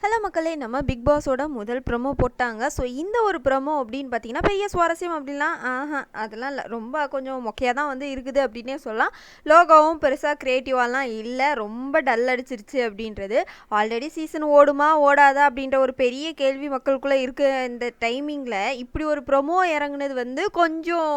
Hello மக்களே, நம்ம big பாஸோட முதல் ப்ரோமோ போட்டாங்க. ஸோ இந்த ஒரு ப்ரோமோ அப்படின்னு பார்த்தீங்கன்னா பெரிய சுவாரஸ்யம் அப்படின்லாம் அதெல்லாம் இல்லை, ரொம்ப கொஞ்சம் மொக்கையாக தான் வந்து இருக்குது அப்படின்னே சொல்லலாம். லோகோவும் பெருசாக க்ரியேட்டிவாலாம் இல்லை, ரொம்ப டல் அடிச்சிருச்சு அப்படின்றது. ஆல்ரெடி சீசன் ஓடுமா ஓடாதா அப்படின்ற ஒரு பெரிய கேள்வி மக்களுக்குள்ளே இருக்க இந்த டைமிங்கில் இப்படி ஒரு ப்ரோமோ இறங்குனது வந்து கொஞ்சம்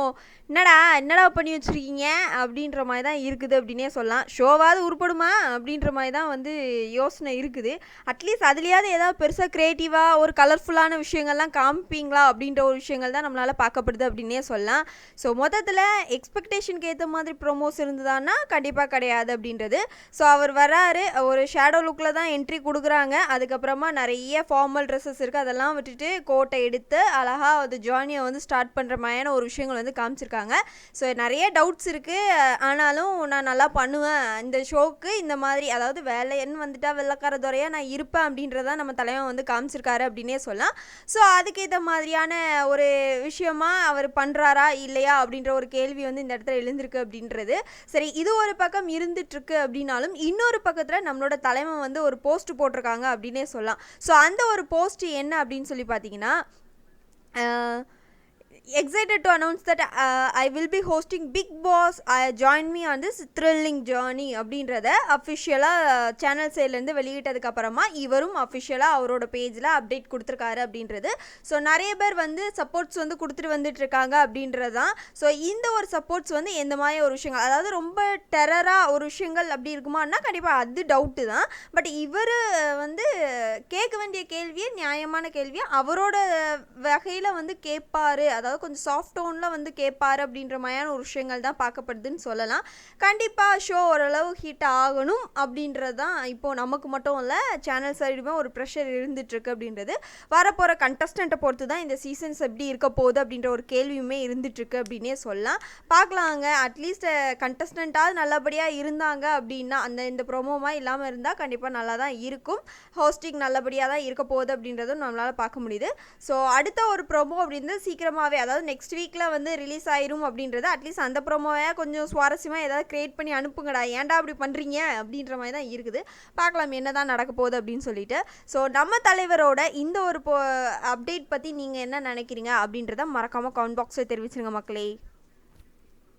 என்னடா பண்ணி வச்சுருக்கீங்க அப்படின்ற மாதிரி தான் இருக்குது அப்படின்னே சொல்லலாம். ஷோவாவது உருப்படுமா அப்படின்ற மாதிரி தான் வந்து யோசனை இருக்குது. அட்லீஸ்ட் அதுலேயாவது ஏதாவது பெருசாக க்ரியேட்டிவாக ஒரு கலர்ஃபுல்லான விஷயங்கள்லாம் காமிப்பீங்களா அப்படின்ற ஒரு விஷயங்கள் தான் நம்மளால் பார்க்கப்படுது அப்படின்னே சொல்லலாம். ஸோ மொத்தத்தில் எக்ஸ்பெக்டேஷனுக்கு ஏற்ற மாதிரி ப்ரொமோஸ் இருந்ததான்னா கண்டிப்பாக கிடையாது அப்படின்றது. ஸோ அவர் வராரு, ஒரு ஷேடோ லுக்கில் தான் என்ட்ரி கொடுக்குறாங்க. அதுக்கப்புறமா நிறைய ஃபார்மல் ட்ரெஸ்ஸஸ் இருக்குது, அதெல்லாம் விட்டுட்டு கோட்டை எடுத்து அழகாக அது ஜேர்னியை வந்து ஸ்டார்ட் பண்ணுற மாதிரியான ஒரு விஷயங்கள் வந்து காமிச்சிருக்காங்க. ஸோ நிறைய டவுட்ஸ் இருக்குது, ஆனாலும் நான் நல்லா பண்ணுவேன் இந்த ஷோக்கு, இந்த மாதிரி அதாவது வேலைன்னு வந்துட்டா வெள்ளக்கார துறையாக நான் இருப்பேன் அப்படின்றத நம்ம தலைவன் வந்து காமிச்சிருக்காரு அப்படின்னே சொல்லலாம். ஸோ அதுக்கேற்ற மாதிரியான ஒரு விஷயமா அவர் பண்ணுறாரா இல்லையா அப்படின்ற ஒரு கேள்வி வந்து இந்த இடத்துல எழுந்திருக்கு அப்படின்றது. சரி, இது ஒரு பக்கம் இருந்துட்டுருக்கு அப்படின்னாலும் இன்னொரு பக்கத்தில் நம்மளோட தலைவன் வந்து ஒரு போஸ்ட் போட்டிருக்காங்க அப்படின்னே சொல்லலாம். ஸோ அந்த ஒரு போஸ்ட் என்ன அப்படின்னு சொல்லி பார்த்தீங்கன்னா, excited to announce that I will be hosting Big Boss. Join me on this thrilling journey அப்படின்றத அஃபிஷியலாக சேனல் சைட்லேருந்து வெளியிட்டதுக்கு அப்புறமா இவரும் அஃபிஷியலாக அவரோட பேஜில் அப்டேட் கொடுத்துருக்காரு அப்படின்றது. ஸோ நிறைய பேர் வந்து சப்போர்ட்ஸ் வந்து கொடுத்துட்டு வந்துட்டு இருக்காங்க அப்படின்றது தான். ஸோ இந்த ஒரு சப்போர்ட்ஸ் வந்து எந்த மாதிரி ஒரு விஷயங்கள், அதாவது ரொம்ப டெரராக ஒரு விஷயங்கள் அப்படி இருக்குமான்னா கண்டிப்பாக அது டவுட்டு தான். பட் இவர் வந்து கேட்க வேண்டிய கேள்வியை, நியாயமான கேள்வியை அவரோட வகையில் வந்து கேட்பாரு, அதாவது கொஞ்சம் சாஃப்ட் டோனில் வந்து கேட்பாரு அப்படின்ற மாதிரியான ஒரு விஷயங்கள் தான் பார்க்கப்படுதுன்னு சொல்லலாம். கண்டிப்பாக ஷோ ஓரளவு ஹீட் ஆகணும் அப்படின்றது தான் இப்போது நமக்கு மட்டும் இல்லை, சேனல் சைடுமே ஒரு ப்ரெஷர் இருந்துகிட்ருக்கு அப்படின்றது. வரப்போகிற கண்டஸ்டண்ட்டை பொறுத்து தான் இந்த சீசன்ஸ் எப்படி இருக்க போகுது அப்படின்ற ஒரு கேள்வியுமே இருந்துகிட்ருக்கு அப்படின்னே சொல்லலாம். பார்க்கலாங்க, அட்லீஸ்ட் கண்டஸ்டண்ட்டாவது நல்லபடியாக இருந்தாங்க அப்படின்னா, இந்த ப்ரோமோமாக இல்லாமல் இருந்தால் கண்டிப்பாக நல்லா தான் இருக்கும். ஹோஸ்டிங் நல்லபடியாக தான் இருக்க போகுது அப்படின்றதும் நம்மளால் பார்க்க முடியுது. ஸோ அடுத்த ஒரு ப்ரோமோ அப்படின்றது சீக்கிரமாகவே, அதாவது நெக்ஸ்ட் வீக்கில் வந்து ரிலீஸ் ஆயிரும் அப்படின்றது. அட்லீஸ்ட் அந்த ப்ரோமோவை கொஞ்சம் சுவாரஸ்யமாக ஏதாவது க்ரியேட் பண்ணி அனுப்புங்கடா, ஏன்டா அப்படி பண்ணுறீங்க அப்படின்ற மாதிரி தான் இருக்குது. பார்க்கலாம் என்ன தான் நடக்க போகுது அப்படின்னு சொல்லிட்டு. ஸோ நம்ம தலைவரோட இந்த ஒரு அப்டேட் பற்றி நீங்கள் என்ன நினைக்கிறீங்க அப்படின்றத மறக்காமல் கமெண்ட் பாக்ஸில் தெரிவிச்சிருங்க மக்களே.